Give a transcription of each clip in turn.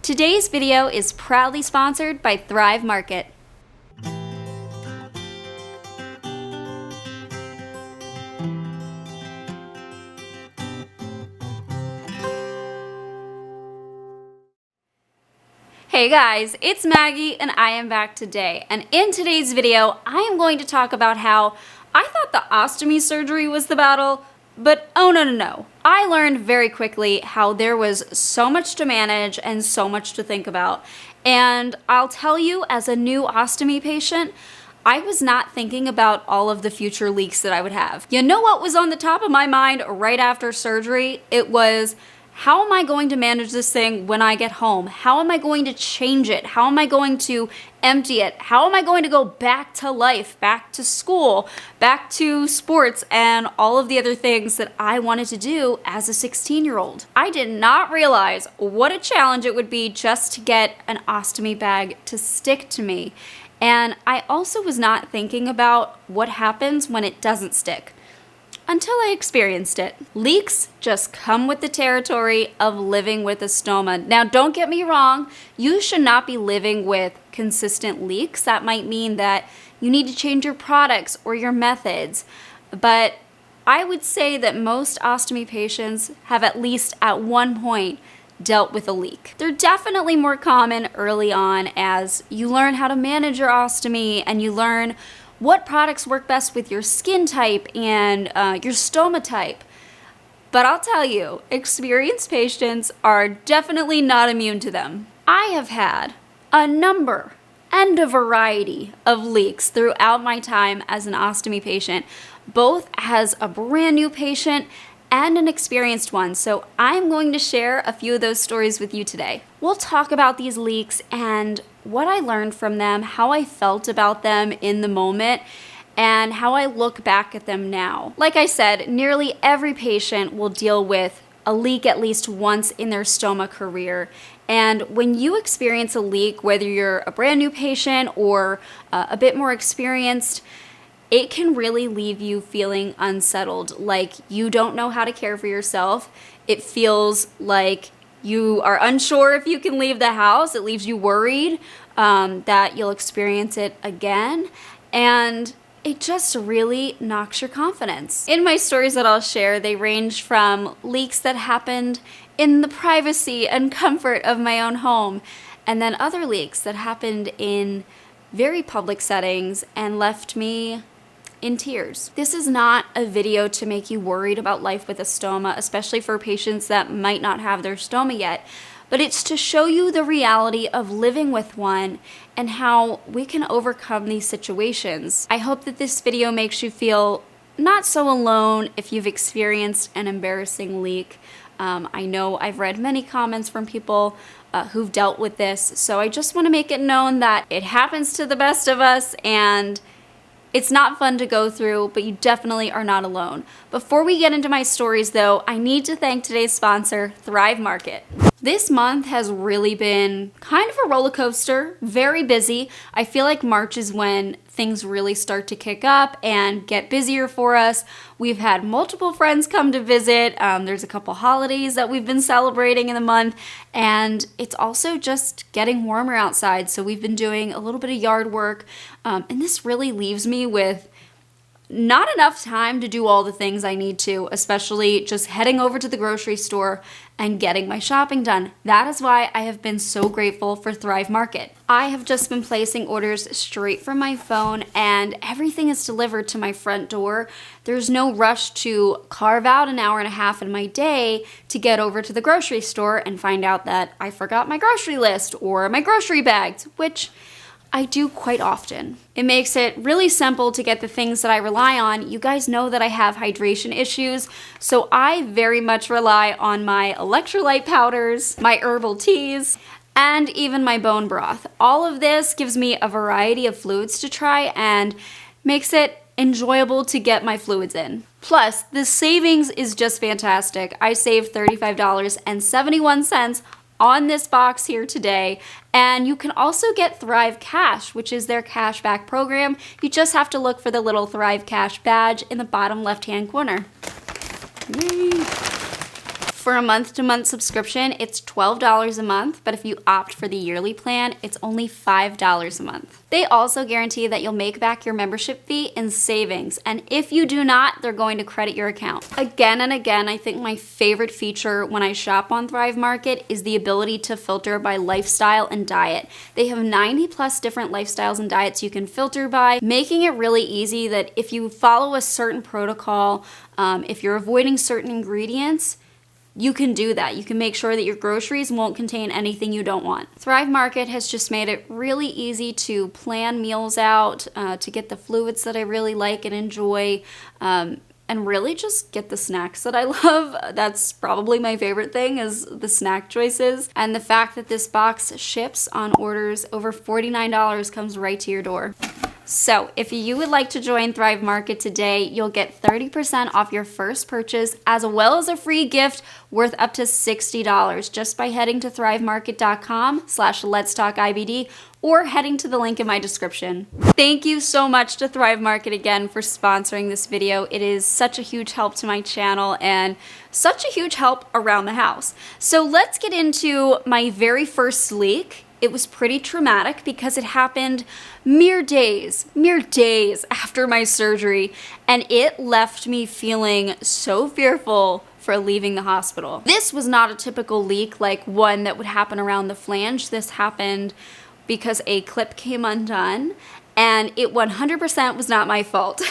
Today's video is proudly sponsored by Thrive Market. Hey guys, it's Maggie and I am back today. And in today's video, I am going to talk about how I thought the ostomy surgery was the battle, but oh no. I learned very quickly how there was so much to manage and so much to think about. And I'll tell you, as a new ostomy patient, I was not thinking about all of the future leaks that I would have. You know what was on the top of my mind right after surgery? It was, how am I going to manage this thing when I get home? How am I going to change it? How am I going to empty it? How am I going to go back to life, back to school, back to sports, and all of the other things that I wanted to do as a 16-year-old? I did not realize what a challenge it would be just to get an ostomy bag to stick to me. And I also was not thinking about what happens when it doesn't stick, until I experienced it. Leaks just come with the territory of living with a stoma. Now, don't get me wrong, you should not be living with consistent leaks. That might mean that you need to change your products or your methods. But I would say that most ostomy patients have at least at one point dealt with a leak. They're definitely more common early on as you learn how to manage your ostomy and you learn what products work best with your skin type and your stoma type. But I'll tell you, experienced patients are definitely not immune to them. I have had a number and a variety of leaks throughout my time as an ostomy patient, both as a brand new patient and an experienced one. So I'm going to share a few of those stories with you today. We'll talk about these leaks and what I learned from them, how I felt about them in the moment, and how I look back at them now. Like I said, nearly every patient will deal with a leak at least once in their stoma career. And when you experience a leak, whether you're a brand new patient or a bit more experienced, it can really leave you feeling unsettled, like you don't know how to care for yourself. It feels like you are unsure if you can leave the house. It leaves you worried that you'll experience it again. And it just really knocks your confidence. In my stories that I'll share, they range from leaks that happened in the privacy and comfort of my own home, and then other leaks that happened in very public settings and left me in tears. This is not a video to make you worried about life with a stoma, especially for patients that might not have their stoma yet, but it's to show you the reality of living with one and how we can overcome these situations. I hope that this video makes you feel not so alone if you've experienced an embarrassing leak. I know I've read many comments from people who've dealt with this, so I just want to make it known that it happens to the best of us and it's not fun to go through, but you definitely are not alone. Before we get into my stories though, I need to thank today's sponsor, Thrive Market. This month has really been kind of a roller coaster, very busy. I feel like March is when things really start to kick up and get busier for us. We've had multiple friends come to visit. There's a couple holidays that we've been celebrating in the month, and it's also just getting warmer outside. So we've been doing a little bit of yard work, and this really leaves me with not enough time to do all the things I need to, especially just heading over to the grocery store and getting my shopping done. That is why I have been so grateful for Thrive Market. I have just been placing orders straight from my phone and everything is delivered to my front door. There's no rush to carve out an hour and a half in my day to get over to the grocery store and find out that I forgot my grocery list or my grocery bags, which I do quite often. It makes it really simple to get the things that I rely on. You guys know that I have hydration issues, so I very much rely on my electrolyte powders, my herbal teas, and even my bone broth. All of this gives me a variety of fluids to try and makes it enjoyable to get my fluids in. Plus, the savings is just fantastic. I saved $35.71 on this box here today, and you can also get Thrive Cash, which is their cashback program. You just have to look for the little Thrive Cash badge in the bottom left-hand corner. Yay! For a month-to-month subscription, it's $12 a month, but if you opt for the yearly plan, it's only $5 a month. They also guarantee that you'll make back your membership fee in savings, and if you do not, they're going to credit your account. Again and again, I think my favorite feature when I shop on Thrive Market is the ability to filter by lifestyle and diet. They have 90 plus different lifestyles and diets you can filter by, making it really easy that if you follow a certain protocol, if you're avoiding certain ingredients, you can do that. You can make sure that your groceries won't contain anything you don't want. Thrive Market has just made it really easy to plan meals out, to get the fluids that I really like and enjoy, and really just get the snacks that I love. That's probably my favorite thing, is the snack choices. And the fact that this box ships on orders over $49 comes right to your door. So if you would like to join Thrive Market today, you'll get 30% off your first purchase, as well as a free gift worth up to $60 just by heading to thrivemarket.com/LetsTalkIBD or heading to the link in my description. Thank you so much to Thrive Market again for sponsoring this video. It is such a huge help to my channel and such a huge help around the house. So let's get into my very first leak. It was pretty traumatic because it happened mere days after my surgery, and it left me feeling so fearful for leaving the hospital. This was not a typical leak like one that would happen around the flange. This happened because a clip came undone, and it 100% was not my fault.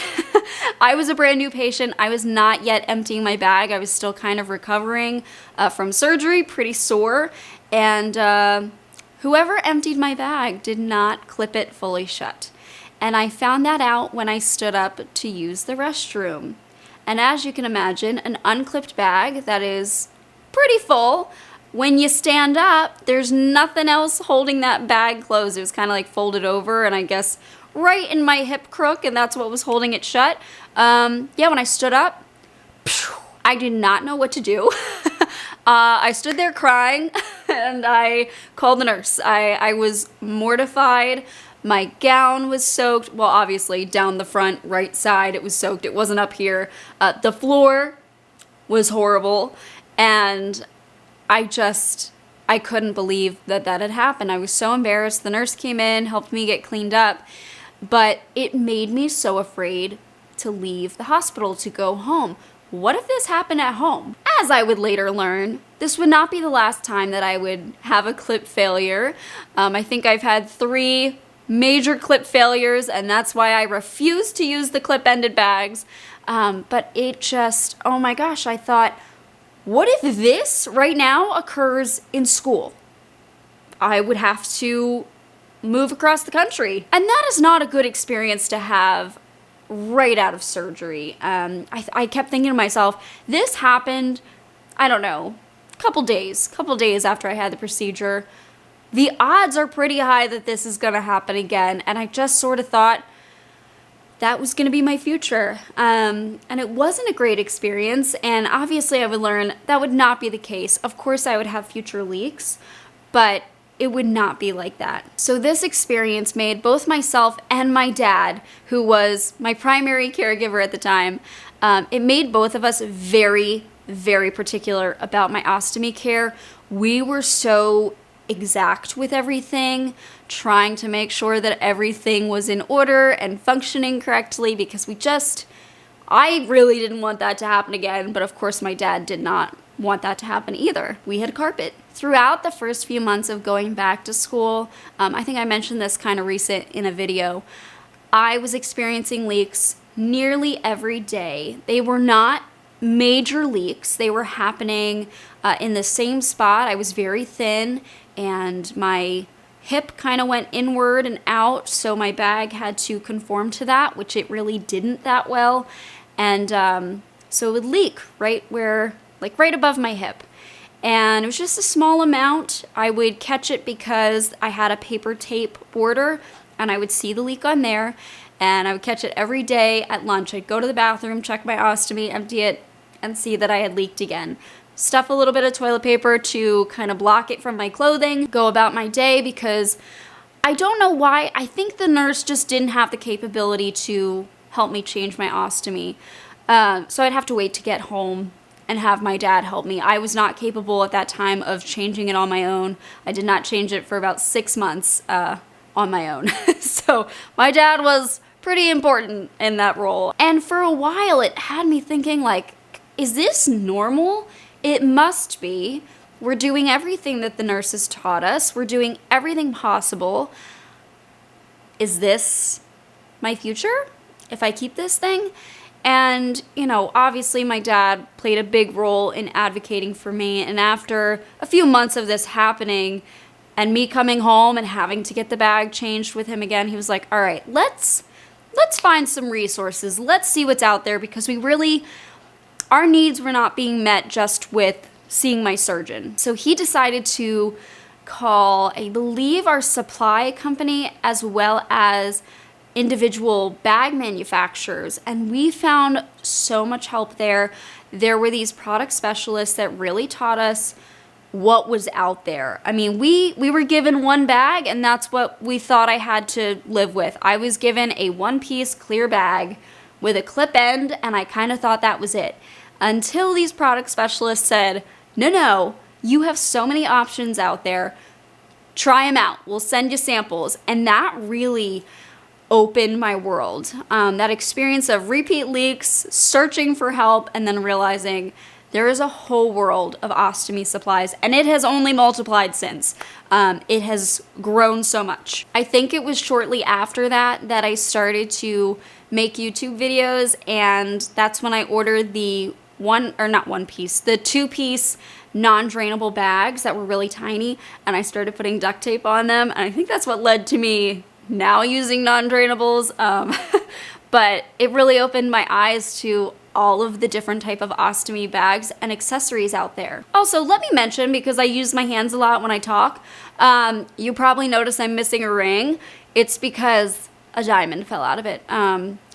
I was a brand new patient. I was not yet emptying my bag. I was still kind of recovering from surgery, pretty sore, and whoever emptied my bag did not clip it fully shut. And I found that out when I stood up to use the restroom. And as you can imagine, an unclipped bag that is pretty full, when you stand up, there's nothing else holding that bag closed. It was kind of like folded over, and I guess right in my hip crook, and that's what was holding it shut. Yeah, when I stood up, I did not know what to do. I stood there crying, and I called the nurse. I was mortified. My gown was soaked. Well, obviously, down the front right side, it was soaked. It wasn't up here. The floor was horrible, and I couldn't believe that had happened. I was so embarrassed. The nurse came in, helped me get cleaned up, but it made me so afraid to leave the hospital, to go home. What if this happened at home? As I would later learn, this would not be the last time that I would have a clip failure. I think I've had 3 major clip failures, and that's why I refuse to use the clip-ended bags. But it just, oh my gosh, I thought, what if this right now occurs in school? I would have to move across the country. And that is not a good experience to have right out of surgery. I kept thinking to myself, this happened, I don't know, a couple days after I had the procedure. The odds are pretty high that this is gonna happen again, and I just sort of thought that was gonna be my future. And it wasn't a great experience, and obviously I would learn that would not be the case. Of course I would have future leaks, but it would not be like that. So this experience made both myself and my dad, who was my primary caregiver at the time, it made both of us very, very particular about my ostomy care. We were so exact with everything, trying to make sure that everything was in order and functioning correctly, because I really didn't want that to happen again, but of course my dad did not want that to happen either. We had carpet. Throughout the first few months of going back to school, I think I mentioned this kind of recent in a video, I was experiencing leaks nearly every day. They were not major leaks. They were happening in the same spot. I was very thin, and my hip kind of went inward and out, so my bag had to conform to that, which it really didn't that well. And so it would leak right where, like right above my hip. And it was just a small amount. I would catch it because I had a paper tape border, and I would see the leak on there, and I would catch it every day at lunch. I'd go to the bathroom, check my ostomy, empty it, and see that I had leaked again. Stuff a little bit of toilet paper to kind of block it from my clothing, go about my day, because I don't know why. I think the nurse just didn't have the capability to help me change my ostomy. So I'd have to wait to get home and have my dad help me. I was not capable at that time of changing it on my own. I did not change it for about 6 months on my own. So my dad was pretty important in that role. And for a while it had me thinking like, is this normal? It must be. We're doing everything that the nurses taught us. We're doing everything possible. Is this my future if I keep this thing? And, you know, obviously my dad played a big role in advocating for me. And after a few months of this happening and me coming home and having to get the bag changed with him again, he was like, all right, let's find some resources. Let's see what's out there, because our needs were not being met just with seeing my surgeon. So he decided to call, I believe, our supply company as well as individual bag manufacturers, and we found so much help there. There were these product specialists that really taught us what was out there. I mean, we were given one bag, and that's what we thought I had to live with. I was given a one-piece clear bag with a clip end, and I kind of thought that was it. Until these product specialists said, no, you have so many options out there. Try them out. We'll send you samples. And that really opened my world. That experience of repeat leaks, searching for help, and then realizing there is a whole world of ostomy supplies, and it has only multiplied since. It has grown so much. I think it was shortly after that I started to make YouTube videos, and that's when I ordered the the 2-piece non-drainable bags that were really tiny, and I started putting duct tape on them, and I think that's what led to me now using non-drainables. But it really opened my eyes to all of the different type of ostomy bags and accessories out there. Also, let me mention, because I use my hands a lot when I talk, you probably notice I'm missing a ring. It's because a diamond fell out of it.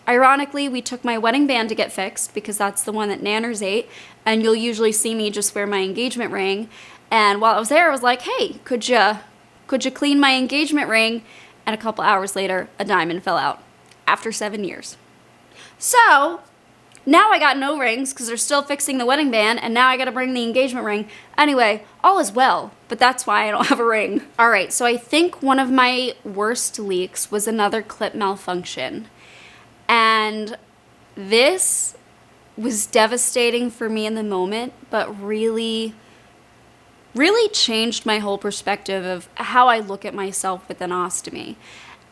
Ironically, we took my wedding band to get fixed, because that's the one that Nanners ate, and you'll usually see me just wear my engagement ring. And while I was there, I was like, hey, could you clean my engagement ring? And a couple hours later, a diamond fell out after 7 years. So now I got no rings because they're still fixing the wedding band, and now I got to bring the engagement ring. Anyway, all is well, but that's why I don't have a ring. All right, so I think one of my worst leaks was another clip malfunction. And this was devastating for me in the moment, but really changed my whole perspective of how I look at myself with an ostomy.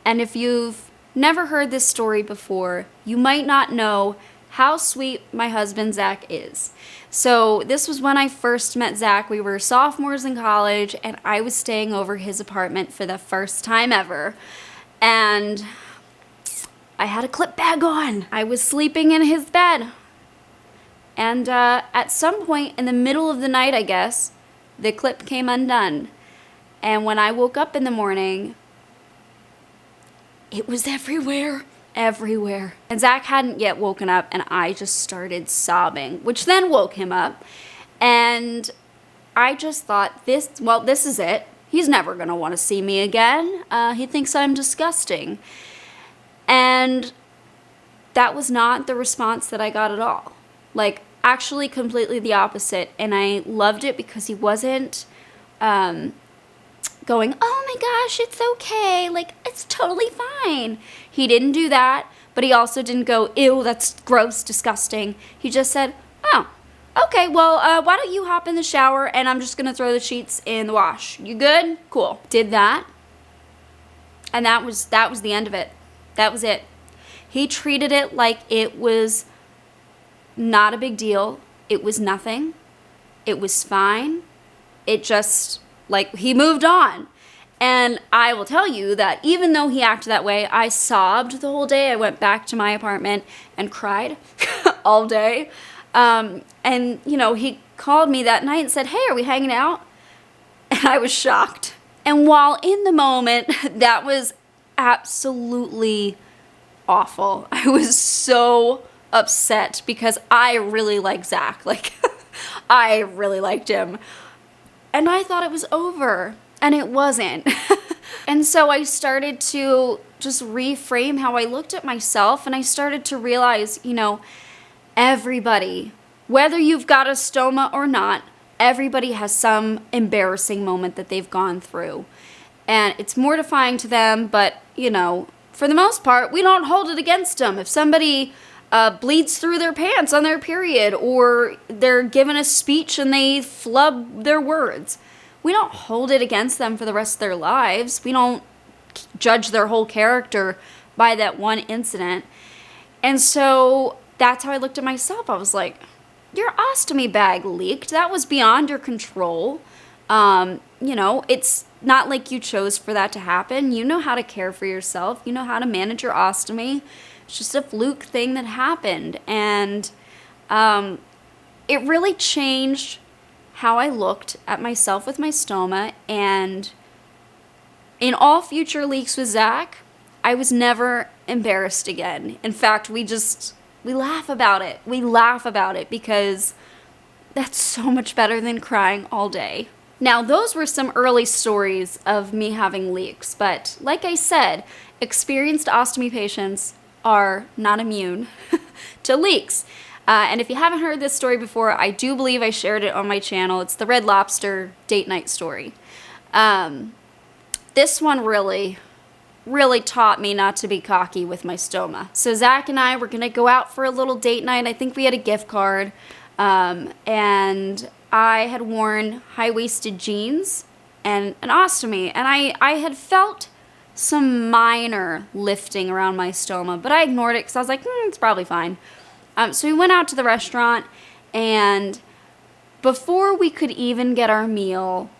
And if you've never heard this story before, you might not know how sweet my husband Zach is. So this was when I first met Zach. We were sophomores in college, and I was staying over his apartment for the first time ever. And I had a clip bag on. I was sleeping in his bed. And at some point in the middle of the night, I guess, the clip came undone. And when I woke up in the morning, it was everywhere. And Zach hadn't yet woken up, and I just started sobbing, which then woke him up. And I just thought, this is it. He's never going to want to see me again. He thinks I'm disgusting. And that was not the response that I got at all. Like, actually completely the opposite. And I loved it because he wasn't going, oh my gosh, it's okay, like, it's totally fine. He didn't do that, but he also didn't go, ew, that's gross, disgusting. He just said, oh, okay, well, why don't you hop in the shower, and I'm just gonna throw the sheets in the wash. You good? Cool. Did that, and that was the end of it. That was it. He treated it like it was not a big deal. It was nothing. It was fine. It just, like, he moved on. And I will tell you that even though he acted that way, I sobbed the whole day. I went back to my apartment and cried all day. And, you know, he called me that night and said, hey, are we hanging out? And I was shocked. And while in the moment, that was absolutely awful. I was so upset because I really like Zach. Like, I really liked him. And I thought it was over, and it wasn't. And so I started to just reframe how I looked at myself, and I started to realize, you know, everybody Whether you've got a stoma or not, everybody has some embarrassing moment that they've gone through. And it's mortifying to them, but, you know, for the most part, we don't hold it against them. If somebody bleeds through their pants on their period, or they're given a speech and they flub their words, we don't hold it against them for the rest of their lives. We don't judge their whole character by that one incident. And so that's how I looked at myself. I was like, your ostomy bag leaked. That was beyond your control. You know, it's not like you chose for that to happen. You know how to care for yourself. You know how to manage your ostomy. It's just a fluke thing that happened. And it really changed how I looked at myself with my stoma. And in all future leaks with Zach, I was never embarrassed again. In fact, we laugh about it. We laugh about it because that's so much better than crying all day. Now, those were some early stories of me having leaks, but like I said, experienced ostomy patients are not immune to leaks. And if you haven't heard this story before, I do believe I shared it on my channel. It's the Red Lobster date night story. This one really taught me not to be cocky with my stoma. So Zach and I were gonna go out for a little date night. I think we had a gift card, and I had worn high-waisted jeans and an ostomy, and I had felt some minor lifting around my stoma, but I ignored it because I was like, it's probably fine. So we went out to the restaurant, and before we could even get our meal,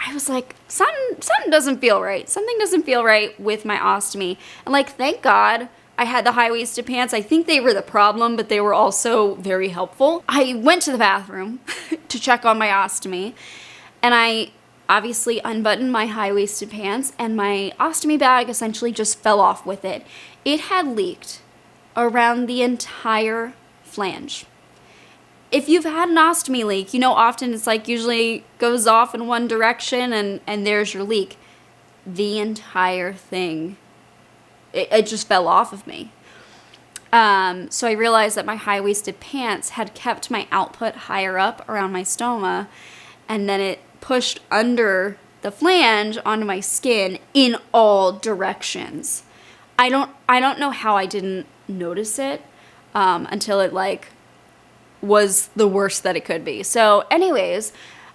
I was like, something doesn't feel right. Something doesn't feel right with my ostomy. And like, thank God I had the high-waisted pants. I think they were the problem, but they were also very helpful. I went to the bathroom to check on my ostomy, and I obviously unbuttoned my high-waisted pants, and my ostomy bag essentially just fell off with it. It had leaked around the entire flange. If you've had an ostomy leak, you know often it's like usually goes off in one direction and there's your leak. The entire thing, it just fell off of me. So I realized that my high-waisted pants had kept my output higher up around my stoma, and then it pushed under the flange onto my skin in all directions. I don't know how I didn't notice it until it like was the worst that it could be. So anyways,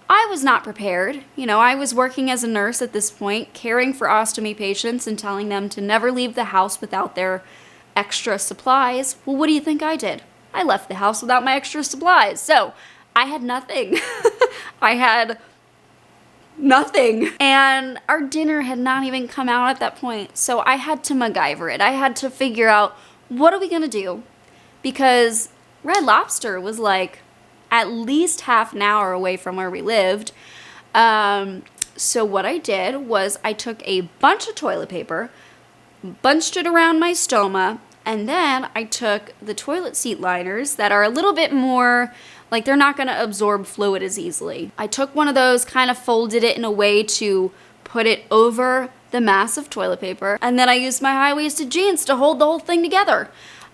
I was not prepared. You know, I was working as a nurse at this point, caring for ostomy patients and telling them to never leave the house without their extra supplies. Well, what do you think I did? I left the house without my extra supplies. So I had nothing. I had nothing. And our dinner had not even come out at that point. So I had to MacGyver it. I had to figure out, what are we gonna do? Because Red Lobster was like at least half an hour away from where we lived. So what I did was I took a bunch of toilet paper, bunched it around my stoma, and then I took the toilet seat liners that are a little bit more, like they're not gonna absorb fluid as easily. I took one of those, kind of folded it in a way to put it over the mass of toilet paper, and then I used my high-waisted jeans to hold the whole thing together.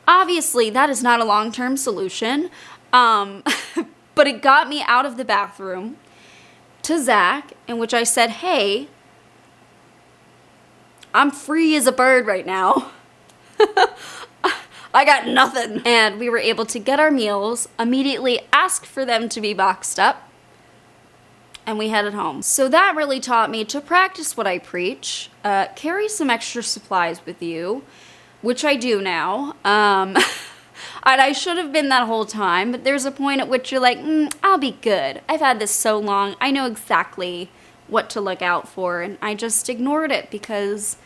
Obviously, that is not a long-term solution, but it got me out of the bathroom to Zach, in which I said, hey, I'm free as a bird right now. I got nothing. And we were able to get our meals, immediately ask for them to be boxed up, and we headed home. So that really taught me to practice what I preach, carry some extra supplies with you, which I do now. And I should have been that whole time, but there's a point at which you're like, I'll be good. I've had this so long. I know exactly what to look out for, and I just ignored it because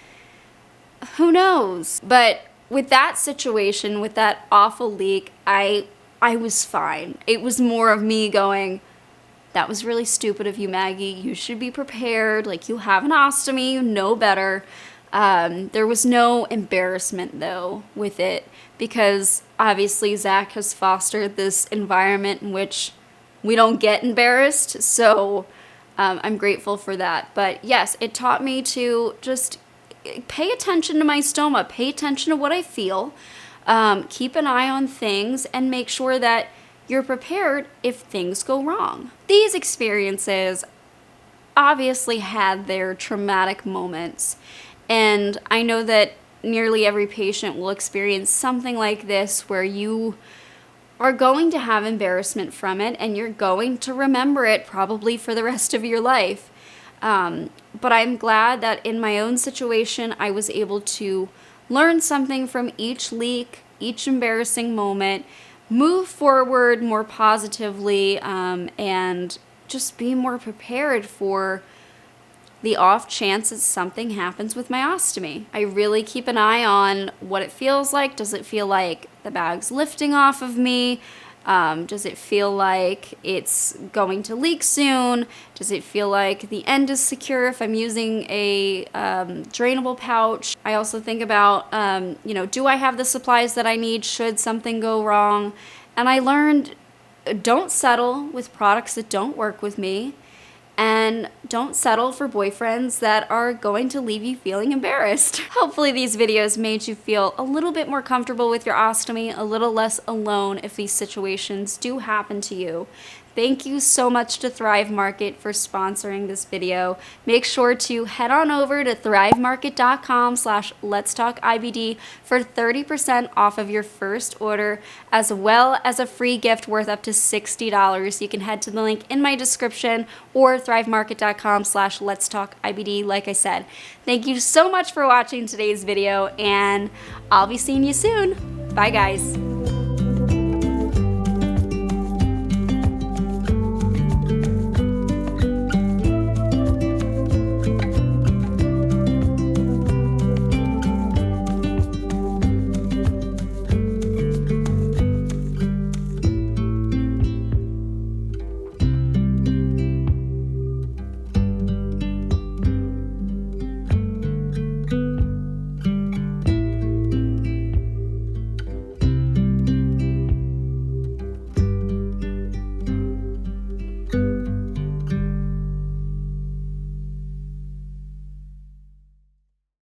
who knows? But with that situation, with that awful leak, I was fine. It was more of me going, that was really stupid of you, Maggie. You should be prepared. Like, you have an ostomy, you know better. There was no embarrassment, though, with it, because obviously Zach has fostered this environment in which we don't get embarrassed, so I'm grateful for that. But yes, it taught me to just pay attention to my stoma, pay attention to what I feel, keep an eye on things, and make sure that you're prepared if things go wrong. These experiences obviously had their traumatic moments, and I know that nearly every patient will experience something like this where you are going to have embarrassment from it and you're going to remember it probably for the rest of your life. But I'm glad that in my own situation, I was able to learn something from each leak, each embarrassing moment, move forward more positively, and just be more prepared for the off chance that something happens with my ostomy. I really keep an eye on what it feels like. Does it feel like the bag's lifting off of me? Does it feel like it's going to leak soon? Does it feel like the end is secure if I'm using a drainable pouch? I also think about, do I have the supplies that I need should something go wrong? And I learned, don't settle with products that don't work with me. And don't settle for boyfriends that are going to leave you feeling embarrassed. Hopefully these videos made you feel a little bit more comfortable with your ostomy, a little less alone if these situations do happen to you. Thank you so much to Thrive Market for sponsoring this video. Make sure to head on over to thrivemarket.com/LetsTalkIBD for 30% off of your first order, as well as a free gift worth up to $60. You can head to the link in my description or thrivemarket.com/LetsTalkIBD. Like I said, thank you so much for watching today's video, and I'll be seeing you soon. Bye, guys.